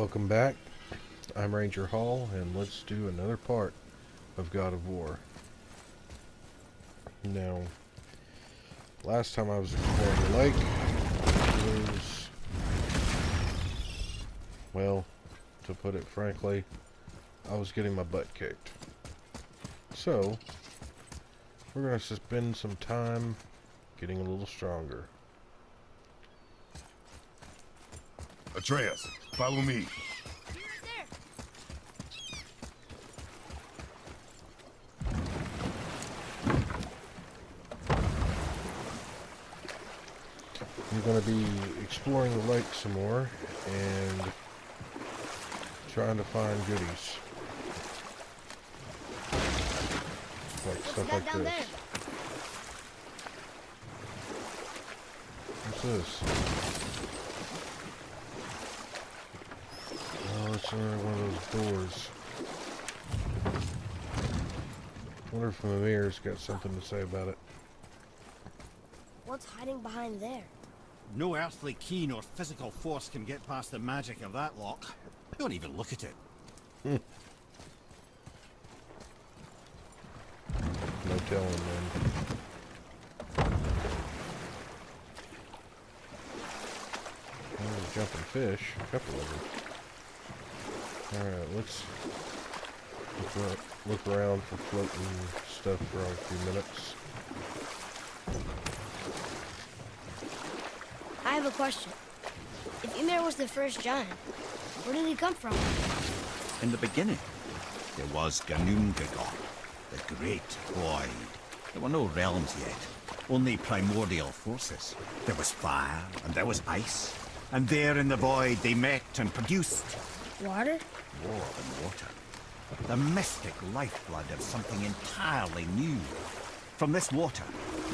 Welcome back. I'm Ranger Hall, and let's do another part of God of War. Now, last time I was exploring the lake, well, to put it frankly, I was getting my butt kicked. So, we're going to spend some time getting a little stronger. Atreus, follow me. I'm going to be exploring the lake some more and trying to find goodies. Like stuff like this. What's this? Oh, it's another one of those doors. Wonder if Mimir's got something to say about it. What's hiding behind there? No earthly key nor physical force can get past the magic of that lock. Don't even look at it. No telling, man. Oh, there's a jumping fish. A couple of them. Alright, let's look around for floating stuff for a few minutes. I have a question. If Ymir was the first giant, where did he come from? In the beginning, there was Ganumgagon, the Great Void. There were no realms yet, only primordial forces. There was fire, and there was ice. And there in the void they met and produced Water? more than water. The mystic lifeblood of something entirely new. From this water,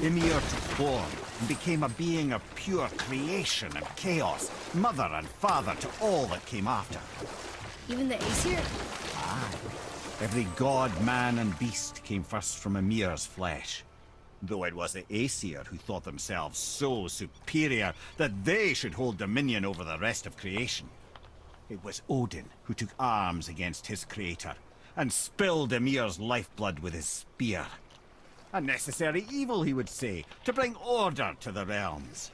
Ymir took form and became a being of pure creation and chaos, mother and father to all that came after. Even the Aesir? Aye. Every god, man, and beast came first from Ymir's flesh. Though it was the Aesir who thought themselves so superior that they should hold dominion over the rest of creation. It was Odin who took arms against his creator and spilled Ymir's lifeblood with his spear. A necessary evil, he would say, to bring order to the realms.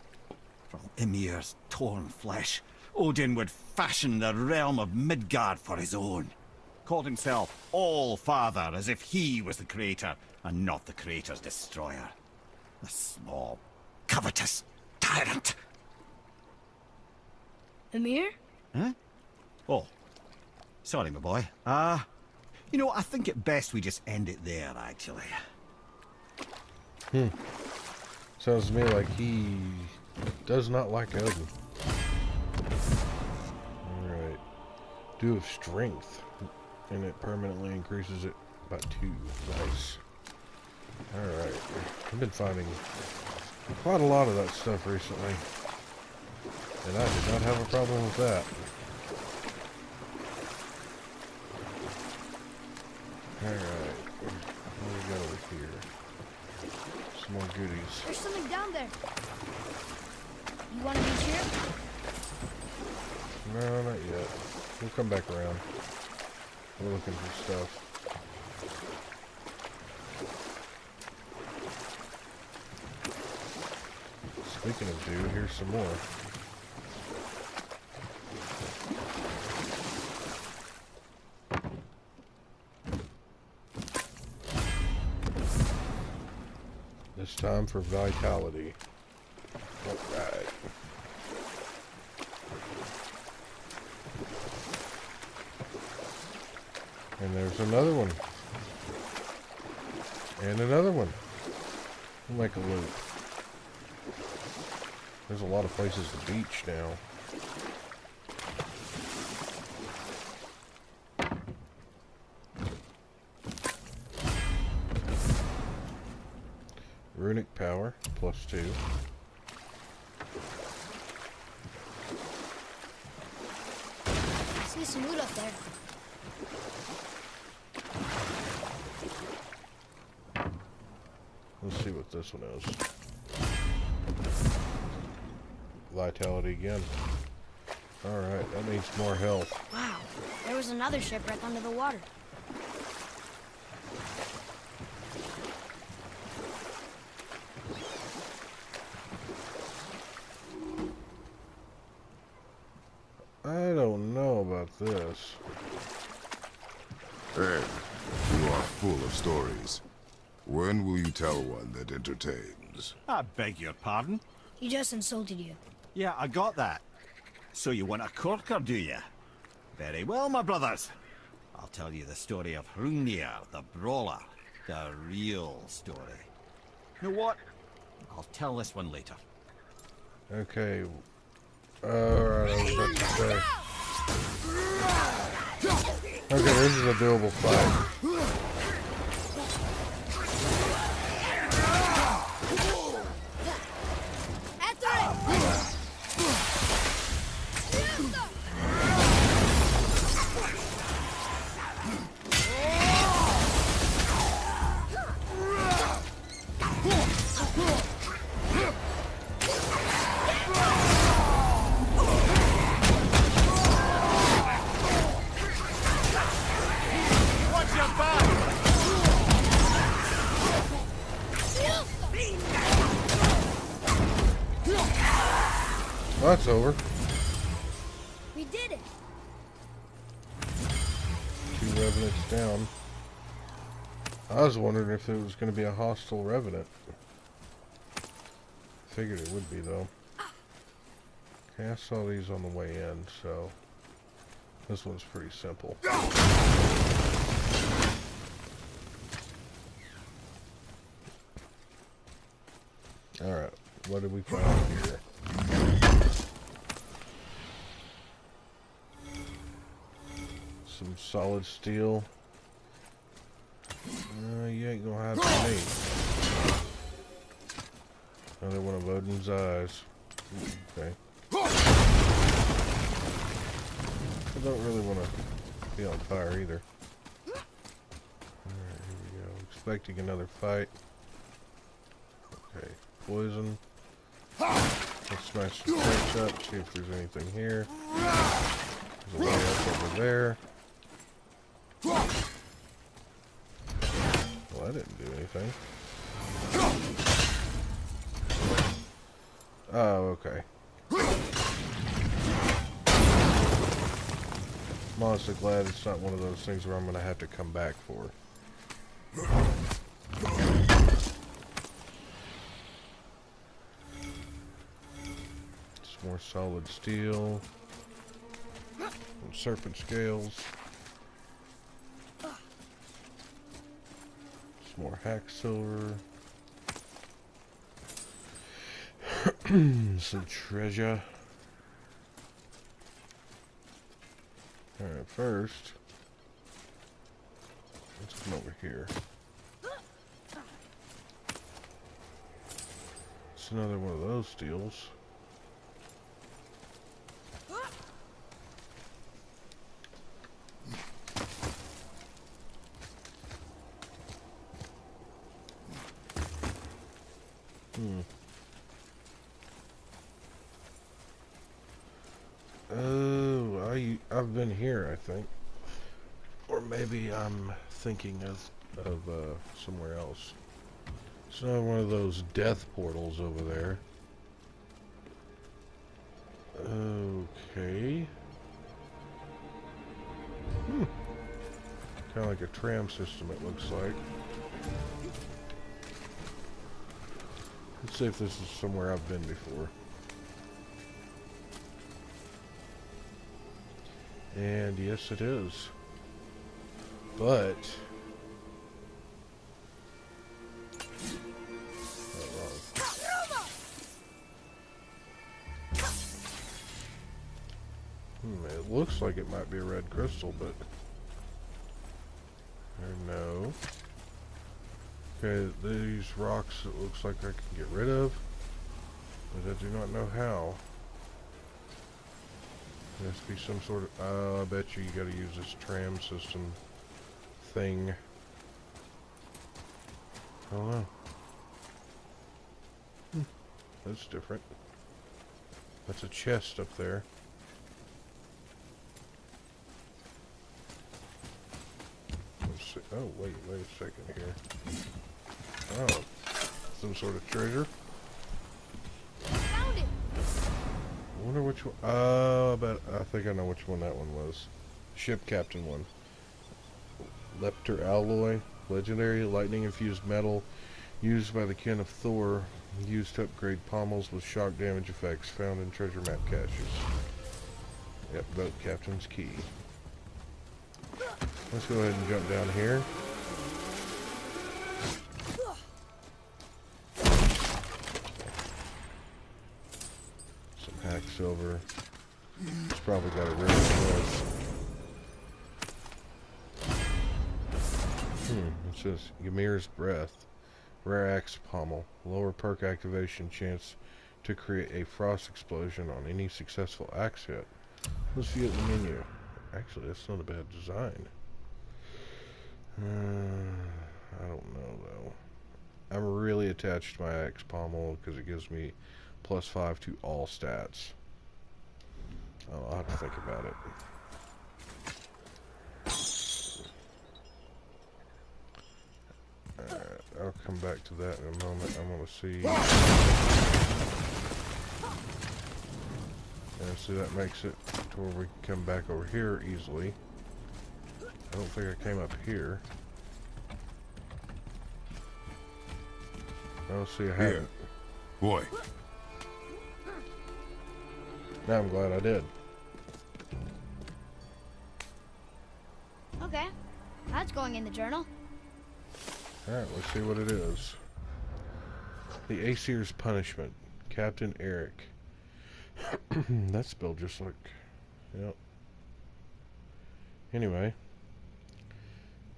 From Ymir's torn flesh, Odin would fashion the realm of Midgard for his own. Called himself All-Father, as if he was the creator, and not the creator's destroyer. The small, covetous tyrant! Ymir? Huh? Oh. Sorry, my boy. You know, I think it best we just end it there, actually. Sounds to me like he does not like Odin. Alright. Dew of Strength. And it permanently increases it by 2. Nice. Alright. I've been finding quite a lot of that stuff recently. And I did not have a problem with that. Alright. What do we got over here? Some more goodies. There's something down there. You want to be here? No, not yet. We'll come back around. We're looking for stuff. Speaking of dew, here's some more. This time for vitality. Alright. And there's another one. And another one. We'll make a loop. There's a lot of places to beach now. Runic power, +2. I see some loot up there. Let's see what this one is. Vitality again. Alright, that needs more health. Wow, there was another shipwreck under the water. I don't know about this. Ed, you are full of stories. When will you tell one that entertains? I beg your pardon? He just insulted you. Yeah, I got that. So you want a corker, do you? Very well, my brothers. I'll tell you the story of Hrungnir, the brawler. The real story. You know what? I'll tell this one later. Okay. Alright, I was about to say. Okay, this is a doable fight. Watch your back! Well, that's over. We did it. 2 revenants down. I was wondering if it was going to be a hostile revenant. Figured it would be, though. Okay, I saw these on the way in, so this one's pretty simple. Alright, what did we find here? Some solid steel. You ain't gonna have to me. Another one of Odin's eyes. Okay. I don't really want to be on fire either. Alright, here we go. Expecting another fight. Okay, poison. Let's smash the crates up, see if there's anything here. There's a way up over there. Well, that didn't do anything. Oh, okay. I'm honestly glad it's not one of those things where I'm going to have to come back for. Some more solid steel. And serpent scales. Some more hack silver. Some treasure. Alright, first, let's come over here. It's another one of those steels. Oh, I've been here, I think. Or maybe I'm thinking of somewhere else. It's another one of those death portals over there. Okay. Kind of like a tram system, it looks like. Let's see if this is somewhere I've been before. And yes, it is. But it looks like it might be a red crystal, but no. Okay, these rocks it looks like I can get rid of, but I do not know how. There has to be some sort of, I bet you gotta use this tram system thing. I don't know. That's different. That's a chest up there. see. Oh, wait a second here. Oh, some sort of treasure. Found it. I wonder which one. I think I know which one that one was. Ship captain one. Lepter alloy, legendary lightning-infused metal, used by the kin of Thor, used to upgrade pommels with shock damage effects, found in treasure map caches. Yep, boat captain's key. Let's go ahead and jump down here. Some hack silver. It's probably got a rare choice. It says Ymir's Breath. Rare axe pommel. Lower perk activation chance to create a frost explosion on any successful axe hit. Let's view it in the menu. Actually, that's not a bad design. I don't know though. I'm really attached to my axe pommel because it gives me +5 to all stats. I'll have to think about it. Alright, I'll come back to that in a moment. I want to see. And see, that makes it to where we can come back over here easily. I don't think I came up here. I don't see a Here. Boy. Now I'm glad I did. Okay. That's going in the journal. Alright, let's see what it is. The Aesir's Punishment. Captain Eric. That's spelled just like... Yep. Anyway.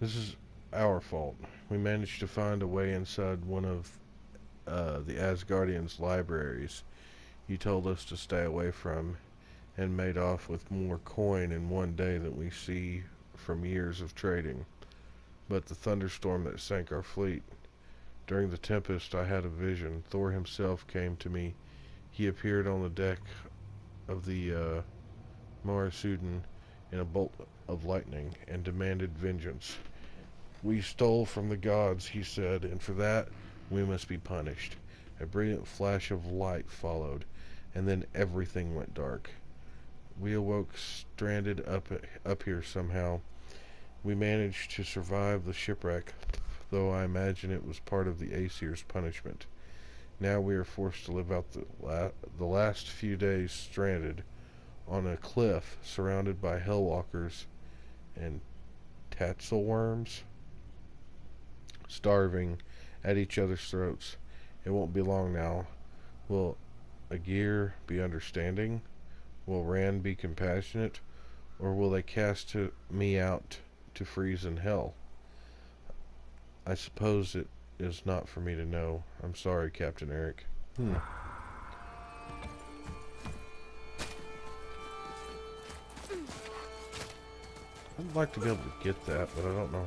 This is our fault. We managed to find a way inside one of the Asgardians' libraries you told us to stay away from, and made off with more coin in one day than we see from years of trading. But the thunderstorm that sank our fleet. During the tempest, I had a vision. Thor himself came to me. He appeared on the deck of the Morasudin in a bolt of lightning and demanded vengeance. We stole from the gods, he said, and for that we must be punished. A brilliant flash of light followed, and then everything went dark. We awoke stranded up here somehow. We managed to survive the shipwreck, though I imagine it was part of the Aesir's punishment. Now we are forced to live out the last few days stranded on a cliff surrounded by hellwalkers and tatzelworms, starving at each other's throats. It won't be long now. Will Aegir be understanding? Will Rand be compassionate? Or will they cast me out to freeze in hell? I suppose it is not for me to know. I'm sorry, Captain Eric. I'd like to be able to get that, but I don't know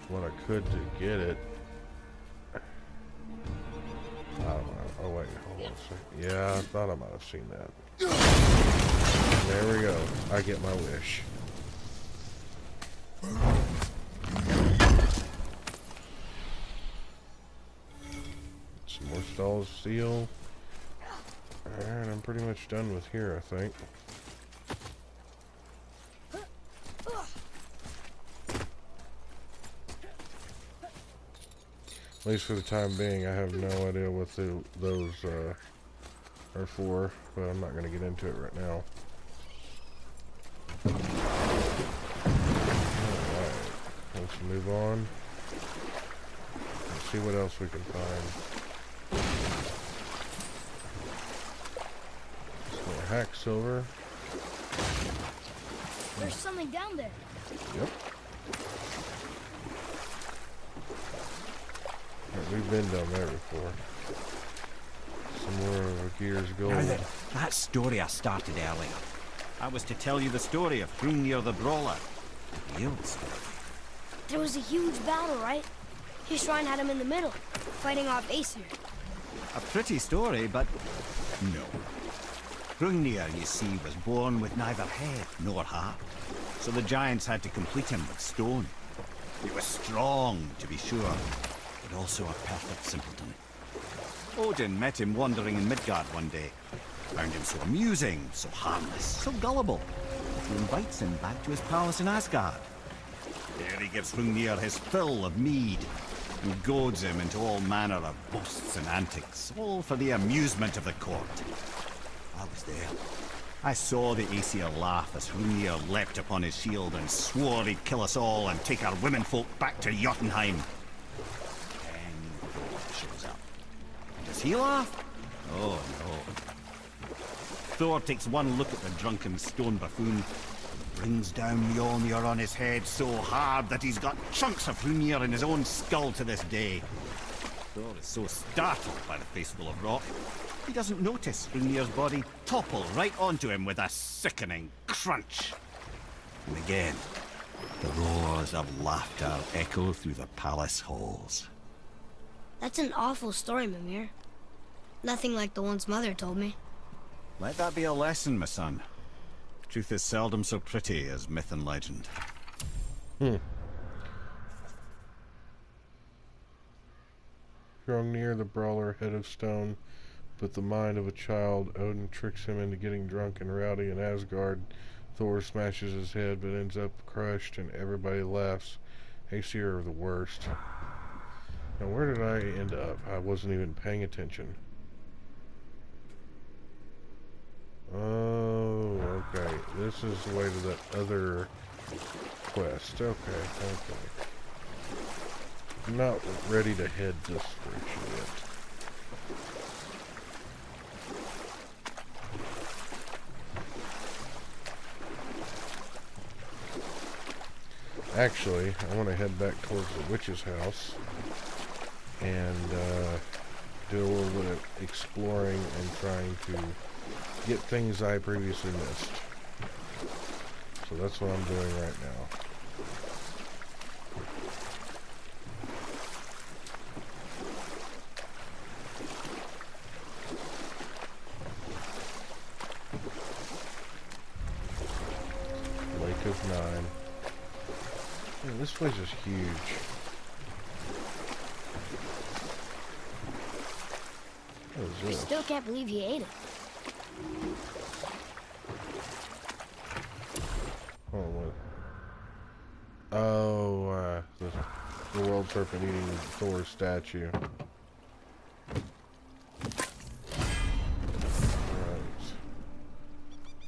what I could to get it. I don't know. Oh wait, hold on a second. Yeah, I thought I might have seen that. There we go. I get my wish. Some more stalls of steel. Alright, I'm pretty much done with here, I think. At least for the time being, I have no idea what those are for, but I'm not going to get into it right now. Alright, let's move on. Let's see what else we can find. Some more hack silver. There's something down there. Yep. We've been down there before. Some more of Gear's gold. Now that story I started earlier, I was to tell you the story of Hrungnir the Brawler. The real story. There was a huge battle, right? His shrine had him in the middle, fighting off Aesir. A pretty story, but no. Hrungnir, you see, was born with neither head nor heart, so the giants had to complete him with stone. He was strong, to be sure, but also a perfect simpleton. Odin met him wandering in Midgard one day. Found him so amusing, so harmless, so gullible, that he invites him back to his palace in Asgard. There he gives Hrungnir his fill of mead, and goads him into all manner of boasts and antics, all for the amusement of the court. I was there. I saw the Aesir laugh as Hrungnir leapt upon his shield and swore he'd kill us all and take our womenfolk back to Jotunheim. Then Thor shows up. And does he laugh? Oh no. Thor takes one look at the drunken stone buffoon and brings down Mjolnir on his head so hard that he's got chunks of Hrungnir in his own skull to this day. Thor is so startled by the face full of rock, he doesn't notice Hrungnir's body topple right onto him with a sickening crunch. And again, the roars of laughter echo through the palace halls. That's an awful story, Mimir. Nothing like the ones Mother told me. Let that be a lesson, my son. Truth is seldom so pretty as myth and legend. Hrungnir the brawler, head of stone, but the mind of a child. Odin tricks him into getting drunk and rowdy in Asgard. Thor smashes his head but ends up crushed and everybody laughs. Aesir are the worst. Now where did I end up? I wasn't even paying attention. Oh, okay. This is the way to that other quest. Okay. I'm not ready to head this direction yet. Actually, I want to head back towards the witch's house and do a little bit of exploring and trying to get things I previously missed. So that's what I'm doing right now. Lake of Nine. Man, this place is huge. What is I this? still can't believe you ate it. Oh, what? Oh, the world serpent eating Thor's statue. Right.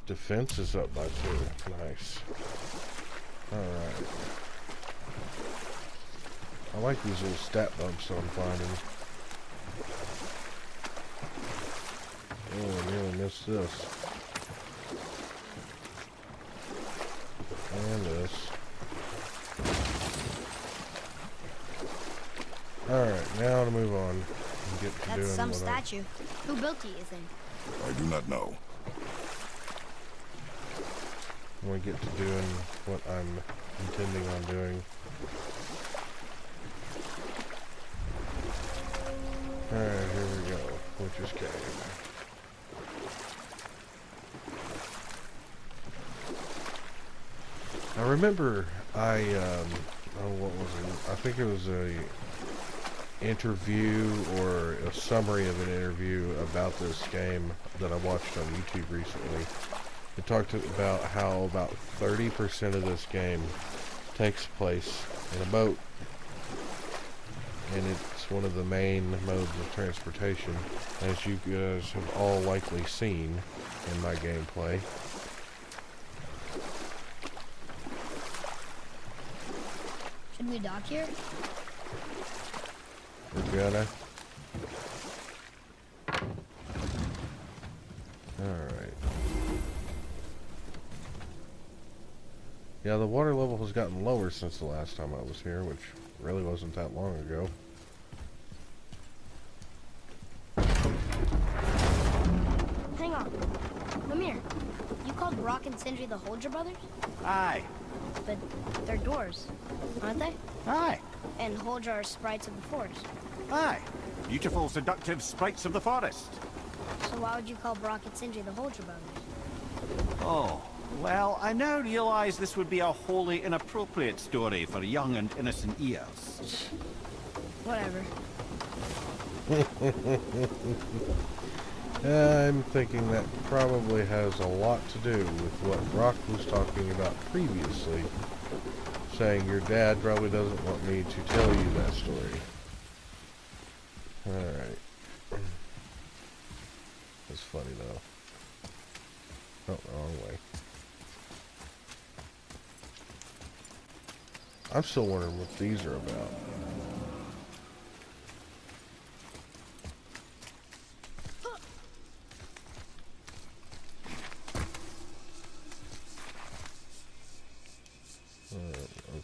Defense is up by 2. Nice. Alright. I like these little stat bumps I'm finding. Oh, I nearly missed this. And this. Alright, now to move on and get to That's doing some what statue. Who built it, you think? I do not know. I want to get to doing what I'm intending on doing. Alright, here we go. Witch's Cave. I remember oh, what was it? I think it was a interview or a summary of an interview about this game that I watched on YouTube recently. It talked about how about 30% of this game takes place in a boat. And it's one of the main modes of transportation, as you guys have all likely seen in my gameplay. Should we dock here? We're gonna. Alright. Yeah, the water level has gotten lower since the last time I was here, which really wasn't that long ago. Hang on. Mimir, you called Brock and Sindri the Holger brothers? Aye, But they're doors, aren't they? aye, And Holger are sprites of the forest. aye. Beautiful, seductive sprites of the forest. So why would you call Brock and Sindri the Holger brothers? Oh, Well, I now realize this would be a wholly inappropriate story for young and innocent ears. Whatever. I'm thinking that probably has a lot to do with what Brock was talking about previously, saying your dad probably doesn't want me to tell you that story. Alright. That's funny though. Oh, wrong way. I'm still wondering what these are about.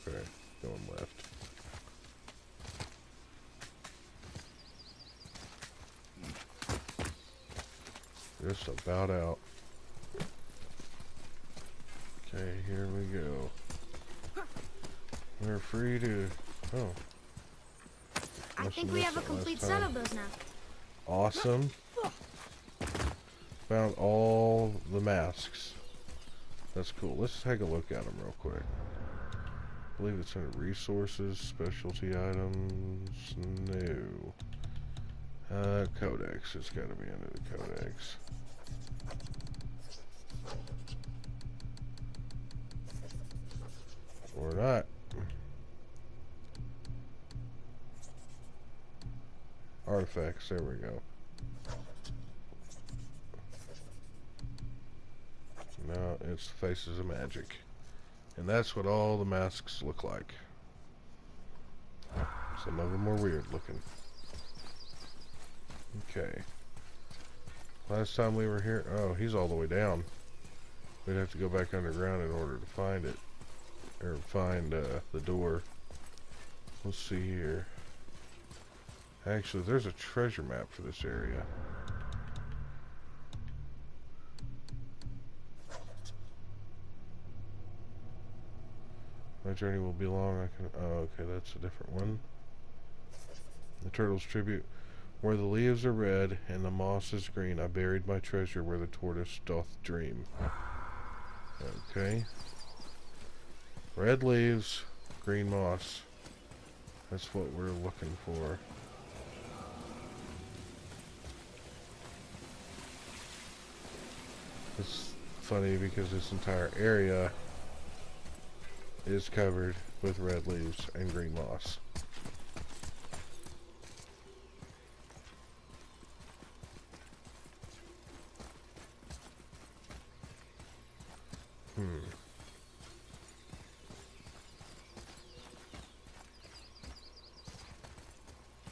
Okay, going left. Just about out. Okay, here we go. We're free to... Oh. I think we have a complete set of those now. Awesome. Found all the masks. That's cool. Let's take a look at them real quick. I believe it's under resources, specialty items. No. Codex. It's got to be under the codex. Or not. Artifacts. There we go. No, it's Faces of Magic. And that's what all the masks look like. Some of them are weird looking. Okay. Last time we were here... Oh, he's all the way down. We'd have to go back underground in order to find it. Or find the door. Let's see here. Actually, there's a treasure map for this area. My journey will be long. I can... Oh, okay, that's a different one. The Turtle's Tribute. Where the leaves are red and the moss is green, I buried my treasure where the tortoise doth dream. Okay. Red leaves, green moss. That's what we're looking for. It's funny because this entire area is covered with red leaves and green moss.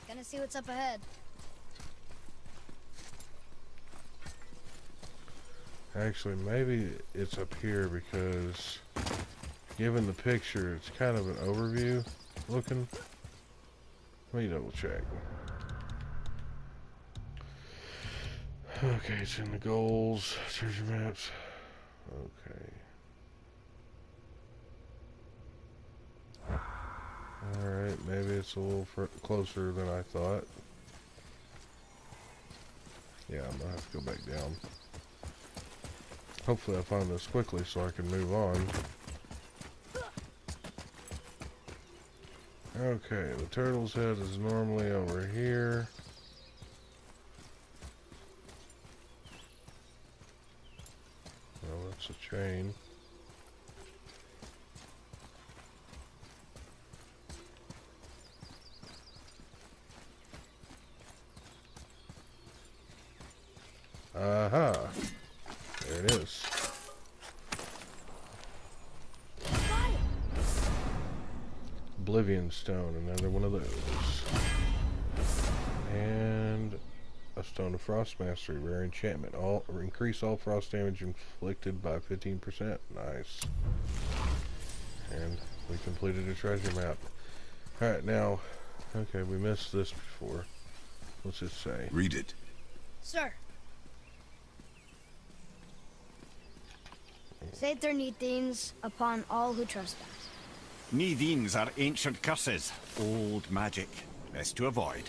Gonna see what's up ahead. Actually, maybe it's up here because given the picture, it's kind of an overview looking. Let me double check. Okay, it's in the goals, treasure maps. Okay. Alright, maybe it's a little closer than I thought. Yeah, I'm gonna have to go back down. Hopefully I find this quickly so I can move on. Okay, the turtle's head is normally over here. Well, that's a chain. Aha! There it is. Oblivion Stone, another one of those. And a Stone of Frost Mastery, rare enchantment. Increase all frost damage inflicted by 15%. Nice. And we completed a treasure map. Alright, now, okay, we missed this before. What's it say? Read it. Sir. Satyr Nithines upon all who trespass. Nithines are ancient curses, old magic, best to avoid.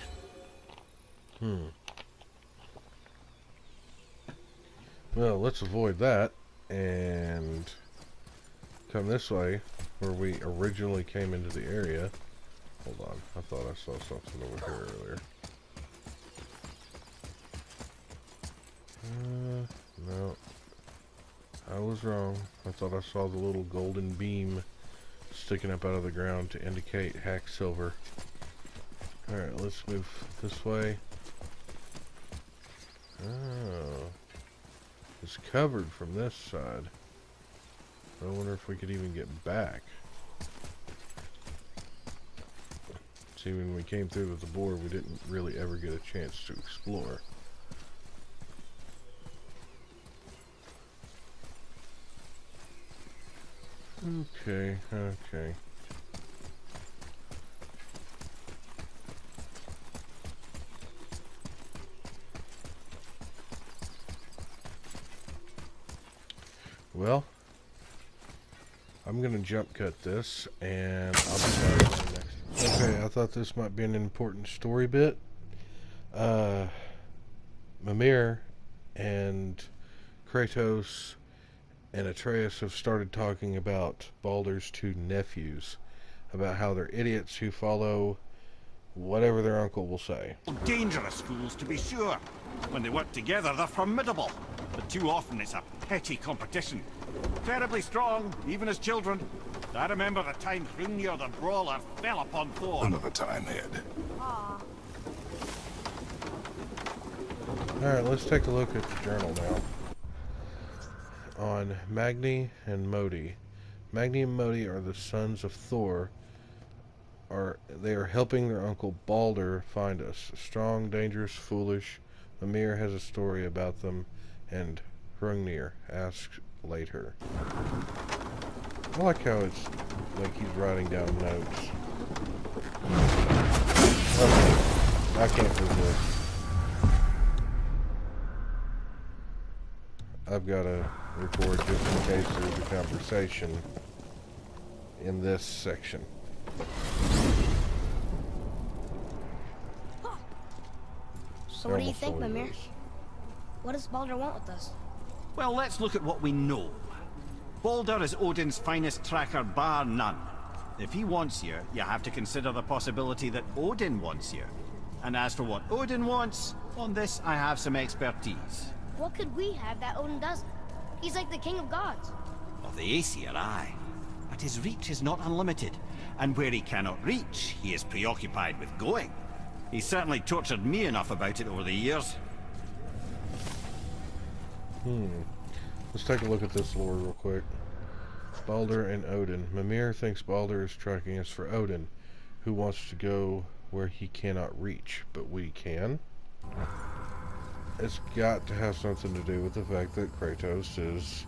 Well, let's avoid that. and come this way where we originally came into the area. Hold on, I thought I saw something over here earlier. No, I was wrong. I thought I saw the little golden beam sticking up out of the ground to indicate hack silver. Alright, let's move this way. Oh, it's covered from this side. I wonder if we could even get back. See, when we came through with the boar, we didn't really ever get a chance to explore. Okay, okay. Well, I'm gonna jump cut this, and I'll be back next. Okay, I thought this might be an important story bit. Mimir and Kratos and Atreus have started talking about Baldur's two nephews, about how they're idiots who follow whatever their uncle will say. Dangerous fools, to be sure. When they work together, they're formidable. But too often it's a petty competition. Terribly strong, even as children. I remember the time Hrungnir the Brawler fell upon Thor. Another time, Head. Aw. Alright, let's take a look at the journal now. On Magni and Modi. Magni and Modi are the sons of Thor. They are helping their uncle Baldur find us. Strong, dangerous, foolish. Mimir has a story about them, and Hrungnir asks later. I like how it's like he's writing down notes. Okay, I can't resist. I've got to record just in case there's a conversation in this section. So what do you think, Mimir? What does Baldur want with us? Well, let's look at what we know. Baldur is Odin's finest tracker, bar none. If he wants you, you have to consider the possibility that Odin wants you. And as for what Odin wants, on this I have some expertise. What could we have that Odin doesn't? He's like the king of gods. Of the Aesir, aye. But his reach is not unlimited. And where he cannot reach, he is preoccupied with going. He's certainly tortured me enough about it over the years. Let's take a look at this lore real quick. Baldur and Odin. Mimir thinks Baldur is tracking us for Odin, who wants to go where he cannot reach, but we can. It's got to have something to do with the fact that Kratos is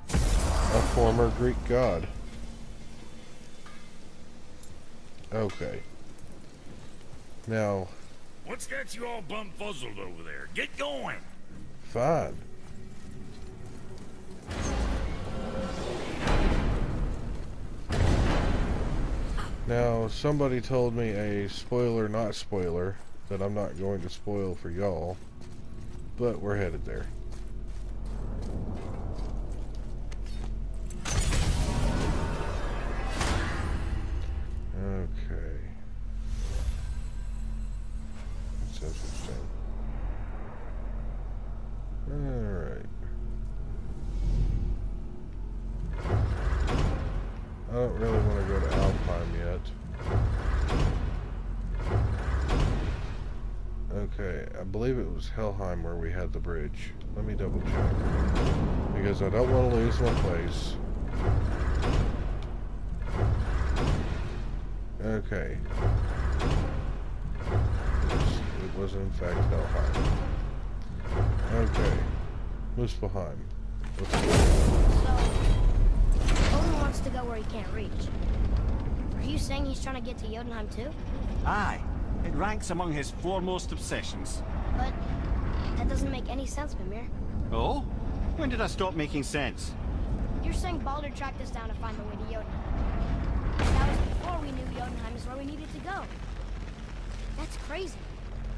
a former Greek god. Okay. Now, What's got you all bum-fuzzled over there? Get going! fine. Now, somebody told me a spoiler, not spoiler, that I'm not going to spoil for y'all, but we're headed there. Okay. That's interesting. Alright. I don't really want to go to Alpine yet. Okay, I believe it was Helheim where we had the bridge. Let me double check. Because I don't want to lose my place. Okay. It was in fact Helheim. Okay. Muspelheim. Let's go. So, Odin wants to go where he can't reach. Are you saying he's trying to get to Jotunheim too? Aye, it ranks among his foremost obsessions. But that doesn't make any sense, Mimir. Oh? When did I stop making sense? You're saying Baldur tracked us down to find the way to Jotunheim. That was before we knew Jotunheim is where we needed to go. That's crazy.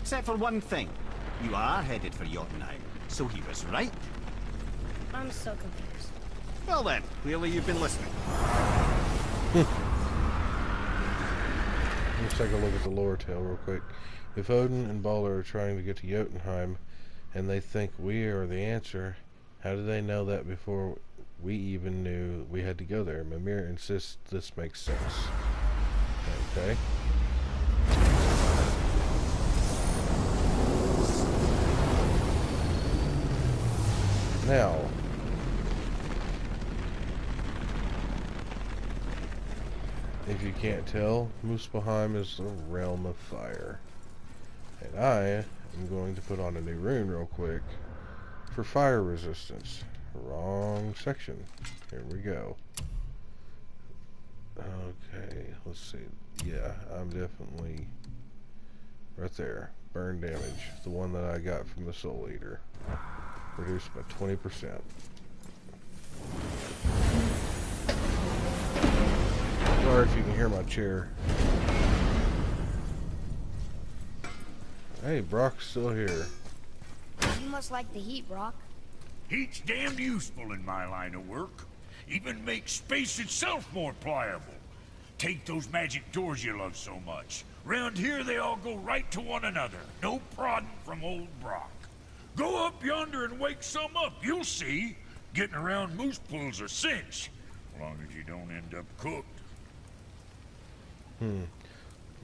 Except for one thing. You are headed for Jotunheim, so he was right. I'm so confused. Well then, clearly you've been listening. Let's take a look at the lore tale real quick. If Odin and Balder are trying to get to Jotunheim, and they think we are the answer, how do they know that before we even knew we had to go there? Mimir insists this makes sense. Okay. Now, if you can't tell, Muspelheim is the realm of fire. And I am going to put on a new rune real quick for fire resistance. Wrong section. Here we go. Okay, let's see. Yeah, I'm definitely right there. Burn damage. The one that I got from the Soul Eater. Reduced by 20%. Sorry if you can hear my chair. Hey, Brock's still here. You must like the heat, Brock. Heat's damned useful in my line of work. Even makes space itself more pliable. Take those magic doors you love so much. Round here they all go right to one another. No prodding from old Brock. Go up yonder and wake some up, you'll see. Getting around moose pools a cinch. As long as you don't end up cooked.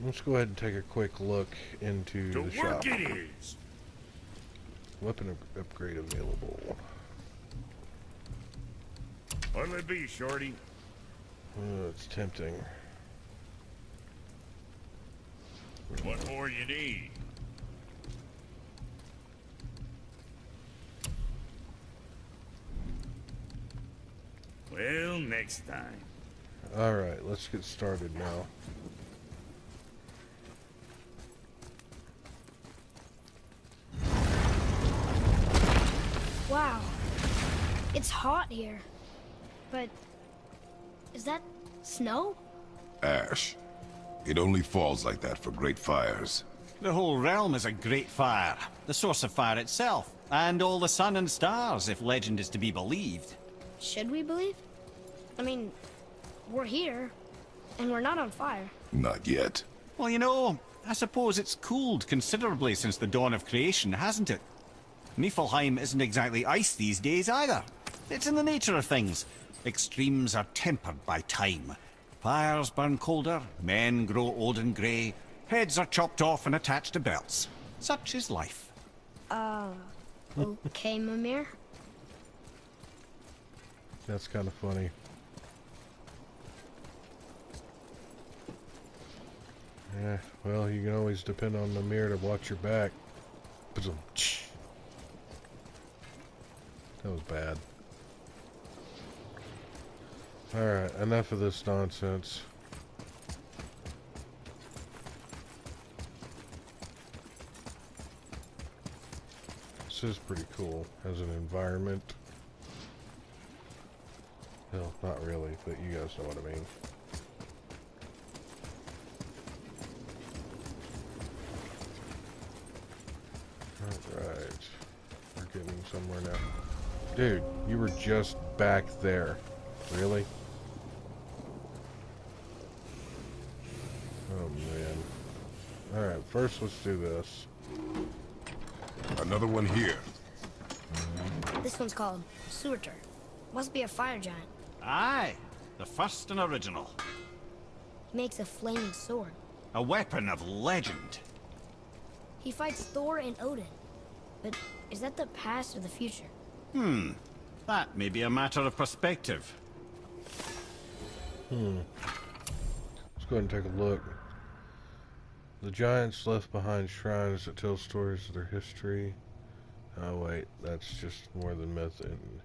Let's go ahead and take a quick look into To the shop. work it is. Weapon upgrade available. What'll it be, Shorty? Oh, it's tempting. What more you need? Well, next time. Alright, let's get started now. Wow. It's hot here. But is that snow? Ash. It only falls like that for great fires. The whole realm is a great fire, the source of fire itself, and all the sun and stars, if legend is to be believed. Should we believe? I mean, we're here, and we're not on fire. Not yet. Well, you know, I suppose it's cooled considerably since the dawn of creation, hasn't it? Niflheim isn't exactly ice these days either. It's in the nature of things. Extremes are tempered by time. Fires burn colder, men grow old and grey, heads are chopped off and attached to belts. Such is life. Okay, Mimir. That's kind of funny. Yeah, well, you can always depend on the mirror to watch your back. That was bad. Alright, enough of this nonsense. This is pretty cool as an environment. Well, not really, but you guys know what I mean. Alright. We're getting somewhere now. Dude, you were just back there. Really? Oh, man. Alright, first let's do this. Another one here. This one's called Surtur. Must be a fire giant. Aye, the first and original. He makes a flaming sword. A weapon of legend. He fights Thor and Odin. But is that the past or the future? That may be a matter of perspective. Let's go ahead and take a look. The giants left behind shrines that tell stories of their history. Oh wait, that's just more than myth and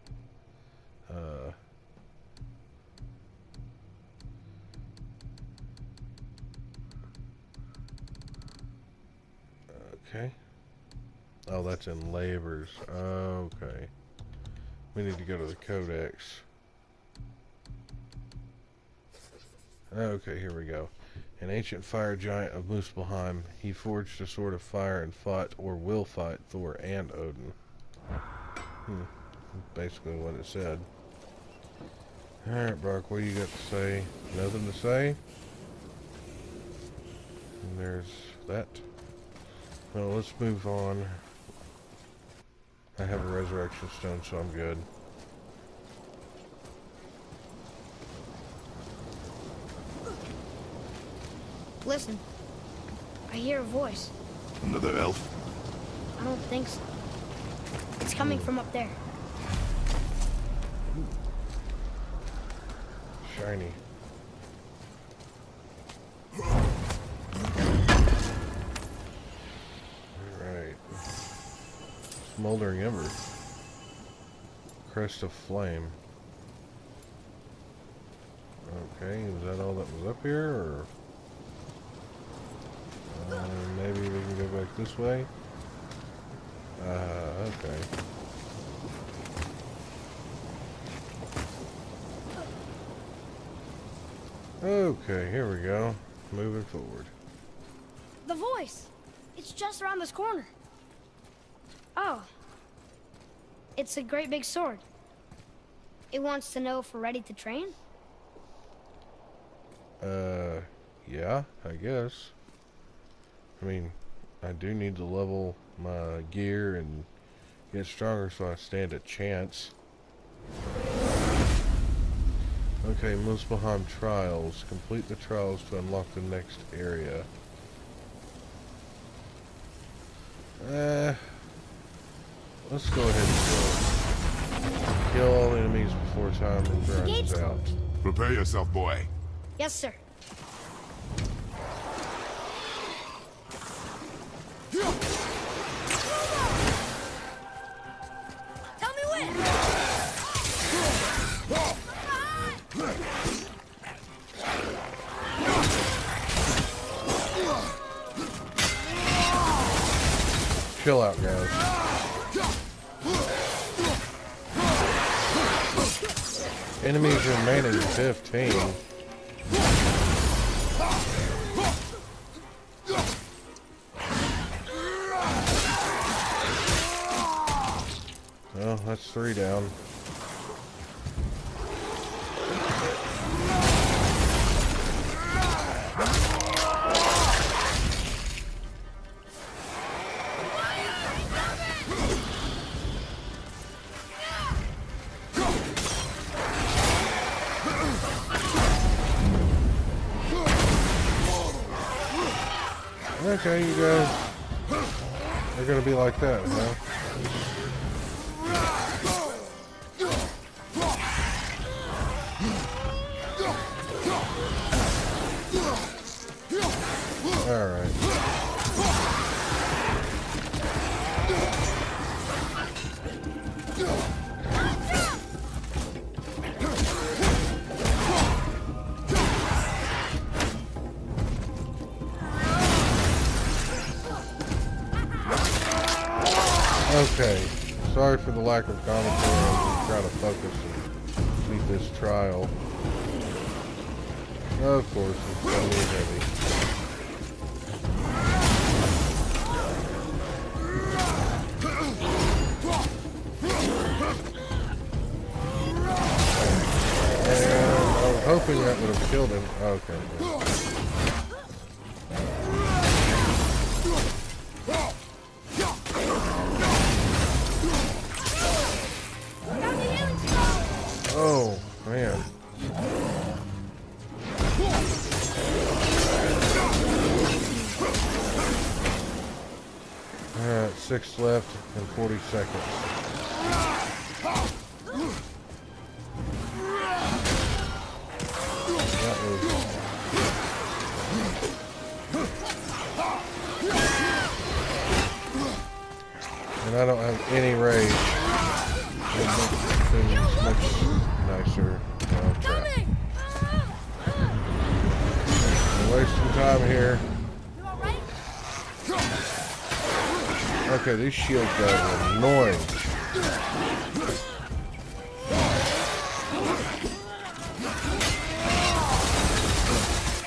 okay. Oh, that's in Labors. Okay. We need to go to the Codex. Okay, here we go. An ancient fire giant of Muspelheim, he forged a sword of fire and fought, or will fight, Thor and Odin. Basically what it said. Alright, Brock, what do you got to say? Nothing to say? And there's that. Well, let's move on. I have a resurrection stone, so I'm good. Listen, I hear a voice. Another elf? I don't think so. It's coming from up there. Shiny. Alright. Smoldering ember. Crest of flame. Okay, is that all that was up here, or... maybe we can go back this way? Okay. Okay, here we go. Moving forward. The voice! It's just around this corner. Oh. It's a great big sword. It wants to know if we're ready to train? Yeah, I guess. I mean, I do need to level my gear and get stronger so I stand a chance. Okay, Muspelheim trials. Complete the trials to unlock the next area. Let's go ahead and go. Kill all enemies before time runs out. Prepare yourself, boy. Yes, sir. Tell me when! Chill out, guys. Enemies remaining 15. Well, that's 3 down. Okay, you guys are gonna be like that, huh? Alright. Okay, sorry for the lack of commentary. I'm just trying to focus and beat this trial. Of course, it's gonna be heavy. And I was hoping that would have killed him. Okay, good. Oh, man. Alright, 6 left and 40 seconds. That was... And I don't have any rage. It makes things much nicer. Oh, crap. I'm wasting time here. Okay, these shield guys are annoying.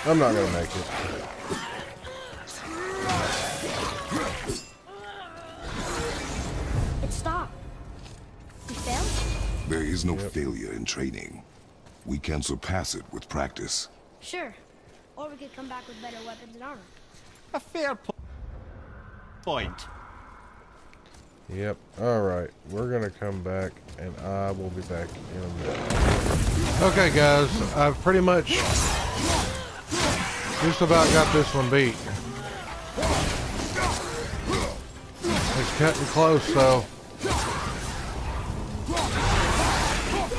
I'm not gonna make it. It stopped. You failed? There is no failure in training. We can surpass it with practice. Sure. Or we could come back with better weapons and armor. A fair point. Yep. Alright. We're gonna come back and I will be back in a minute. Okay guys, I've pretty much just about got this one beat. It's cutting close though.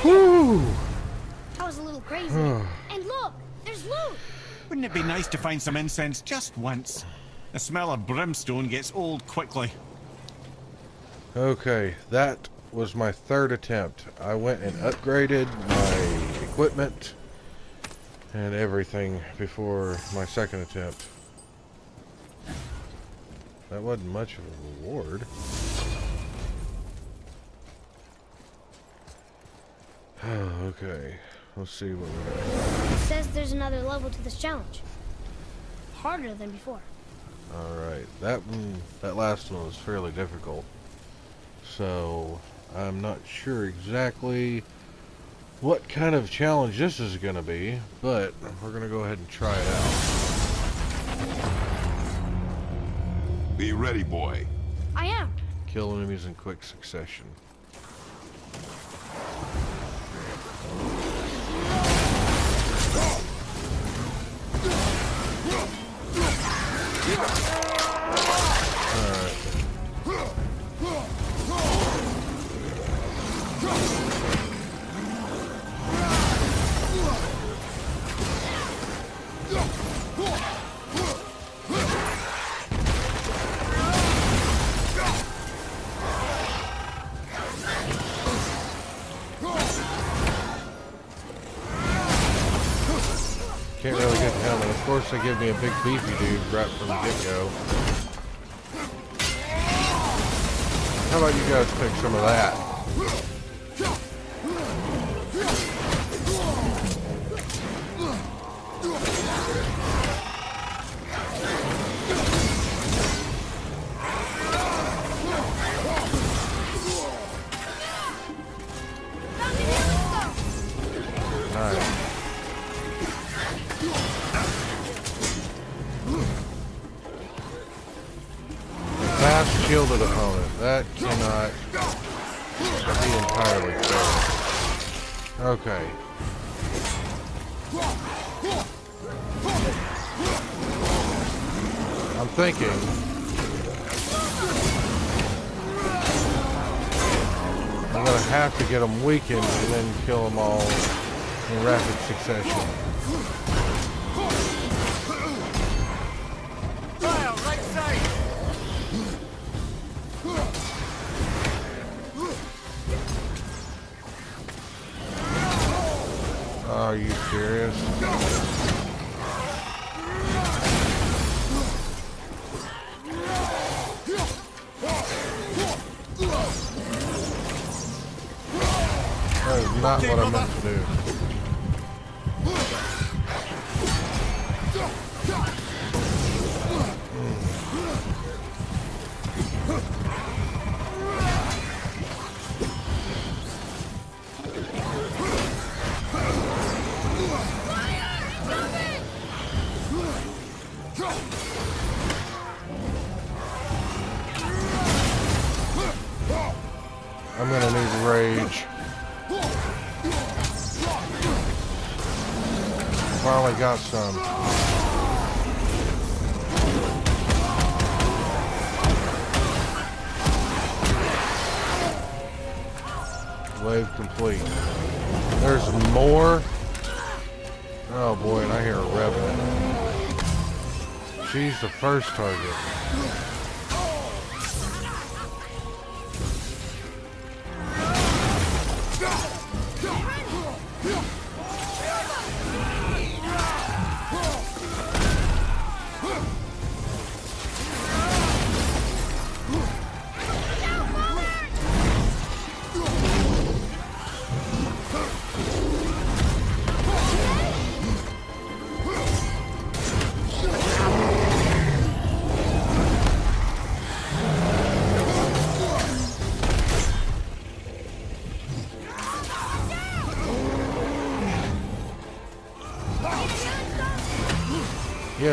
Whew! That was a little crazy. And look, there's loot. Wouldn't it be nice to find some incense just once? The smell of brimstone gets old quickly. Okay, that was my third attempt. I went and upgraded my equipment and everything before my second attempt. That wasn't much of a reward. Okay, let's see what we got. It says there's another level to this challenge. Harder than before. Alright, that last one was fairly difficult. So, I'm not sure exactly what kind of challenge this is going to be, but we're going to go ahead and try it out. Be ready, boy. I am. Kill enemies in quick succession. Can't really get to him, and of course they give me a big beefy dude right from the get-go. How about you guys pick some of that? Alright. Fast shielded opponent. That cannot be entirely fair. Okay. I'm thinking I'm gonna have to get them weakened and then kill them all in rapid succession. Are you serious? That is not what I meant to do. I'm gonna need rage. Finally got some. Wave complete. There's more. Oh boy, and I hear a revenant. She's the first target.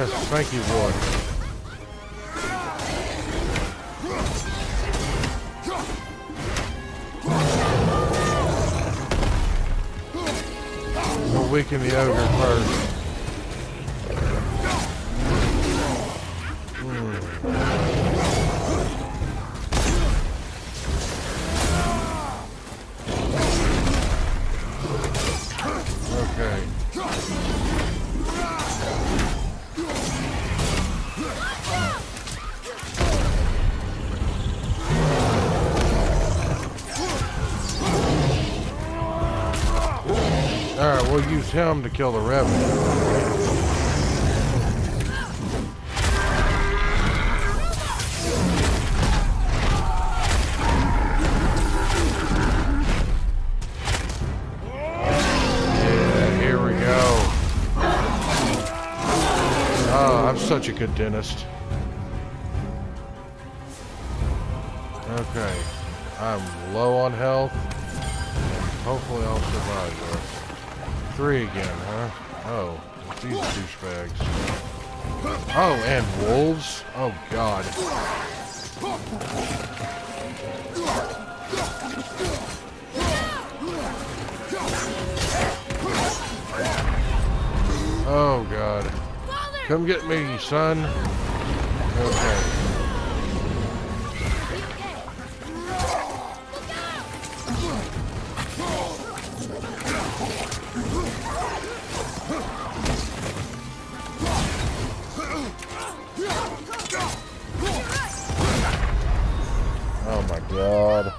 Yes, thank you, Lord. We'll weaken the ogre first. Okay. Alright, we'll use him to kill the revenant. I'm such a good dentist. Okay. I'm low on health. Hopefully I'll survive there. 3 again, huh? Oh, these douchebags. Oh, and wolves? Oh, God. Oh, God. Come get me, son. Okay. Oh my God.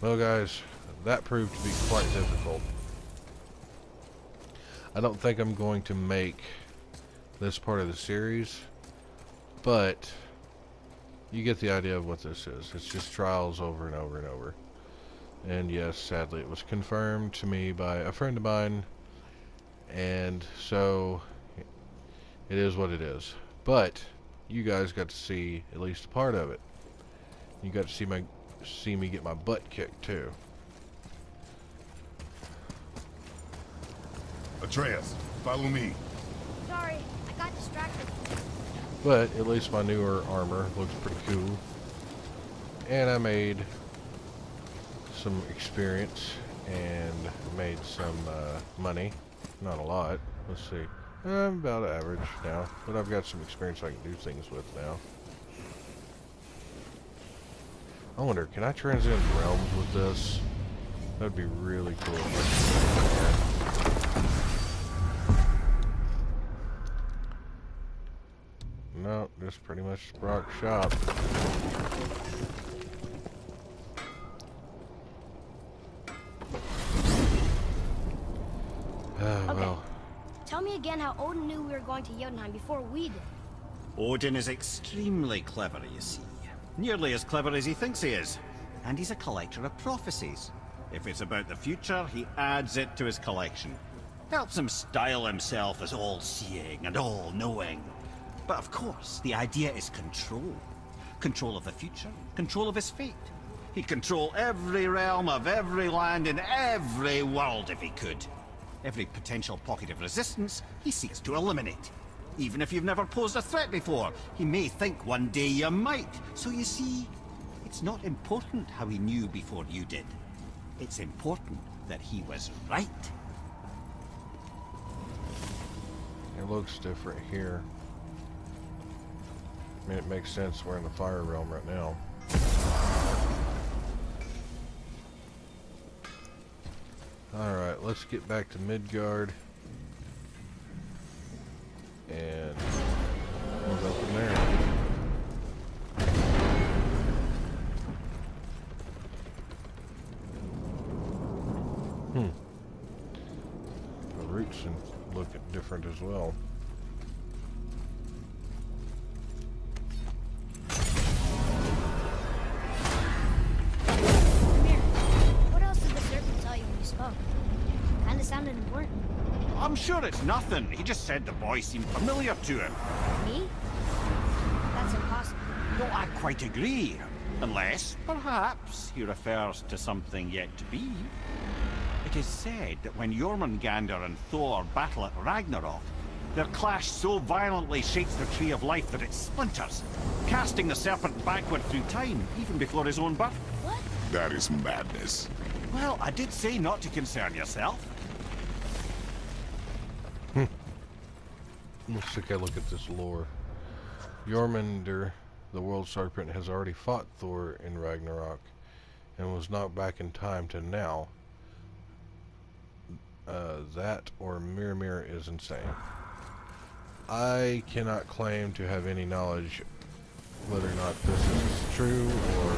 Well, guys, that proved to be quite difficult. I don't think I'm going to make this part of the series, but you get the idea of what this is. It's just trials over and over and over. And yes, sadly, it was confirmed to me by a friend of mine, and so it is what it is. But you guys got to see at least a part of it. You got to see me get my butt kicked too. Atreus, follow me. Sorry, I got distracted. But at least my newer armor looks pretty cool. And I made some experience and made some money. Not a lot. Let's see. I'm about average now, but I've got some experience I can do things with now. I wonder, can I transcend realms with this? That'd be really cool. No, just pretty much Brock's shop. Well. Tell me again how Odin knew we were going to Jotunheim before we did. Odin is extremely clever, you see. Nearly as clever as he thinks he is. And he's a collector of prophecies. If it's about the future, he adds it to his collection. Helps him style himself as all-seeing and all-knowing. But of course, the idea is control. Control of the future, control of his fate. He'd control every realm of every land in every world if he could. Every potential pocket of resistance, he seeks to eliminate. Even if you've never posed a threat before, he may think one day you might. So you see, it's not important how he knew before you did. It's important that he was right. It looks different here. I mean, it makes sense we're in the fire realm right now. Alright, let's get back to Midgard. And we'll go from there. The roots look different as well. What else did the serpent tell you when you spoke? Kinda sounded important. I'm sure it's nothing. He just said the boy seemed familiar to him. Me? That's impossible. Well, I quite agree. Unless, perhaps, he refers to something yet to be. It is said that when Jormungandr and Thor battle at Ragnarok, their clash so violently shakes the Tree of Life that it splinters, casting the serpent backward through time, even before his own birth. What? That is madness. Well, I did say not to concern yourself. Let's take a look at this lore. Jormungandr, the world serpent, has already fought Thor in Ragnarok and was knocked back in time to now. That or Mimir is insane. I cannot claim to have any knowledge whether or not this is true or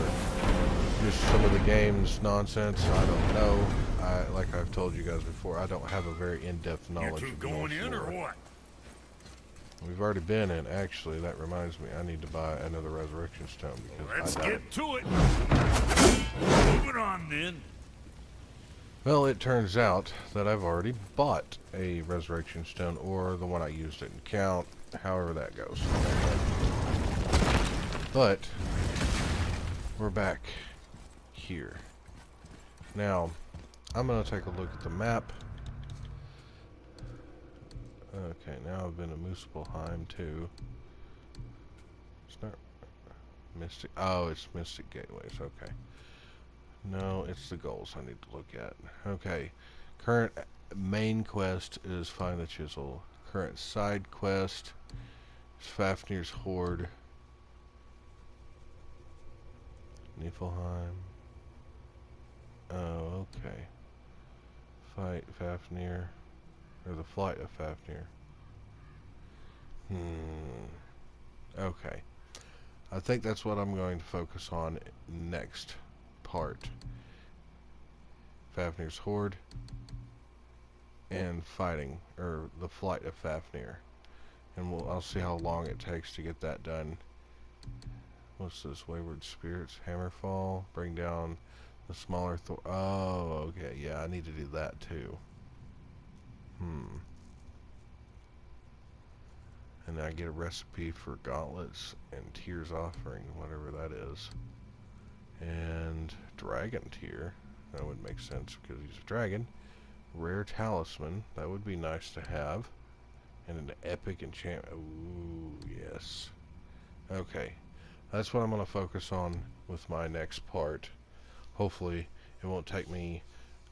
just some of the game's nonsense. I don't know. Like I've told you guys before, I don't have a very in-depth You knowledge two of going Norse in or lore. what? We've already been in, actually. That reminds me, I need to buy another resurrection stone because Let's I died. get to it. Moving on then. Well, it turns out that I've already bought a resurrection stone, or the one I used didn't count, however that goes. But we're back here. Now, I'm going to take a look at the map. Okay, now I've been to Muspelheim too. It's not Mystic. Oh, it's Mystic Gateways. Okay. No, it's the goals I need to look at. Okay. Current main quest is Find the Chisel. Current side quest is Fafnir's Horde. Niflheim. Oh, okay. Fight Fafnir. Or the Flight of Fafnir. Okay. I think that's what I'm going to focus on next part. Fafnir's Horde and fighting, or the Flight of Fafnir. And I'll see how long it takes to get that done. What's this? Wayward Spirits, Hammerfall, bring down the smaller Thor. Oh, okay. Yeah, I need to do that too. And I get a recipe for gauntlets and Tears Offering, whatever that is. And Dragon Tear. That would make sense because he's a dragon. Rare Talisman. That would be nice to have. And an epic enchantment. Ooh, yes. Okay. That's what I'm going to focus on with my next part. Hopefully, it won't take me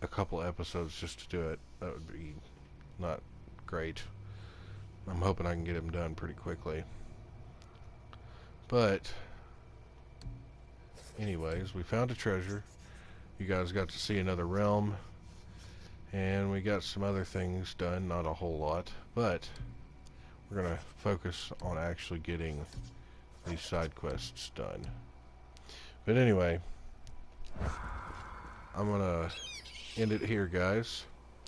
a couple episodes just to do it. That would be not great. I'm hoping I can get them done pretty quickly. But anyways, we found a treasure. You guys got to see another realm. And we got some other things done, not a whole lot. But we're going to focus on actually getting these side quests done. But anyway, I'm going to end it here, guys.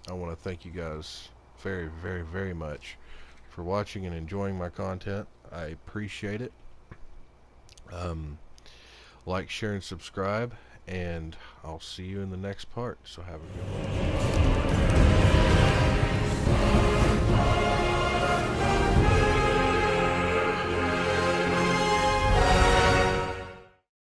I want to thank you guys very, very, very much for watching and enjoying my content. I appreciate it. Like, share, and subscribe, and I'll see you in the next part. So have a good one.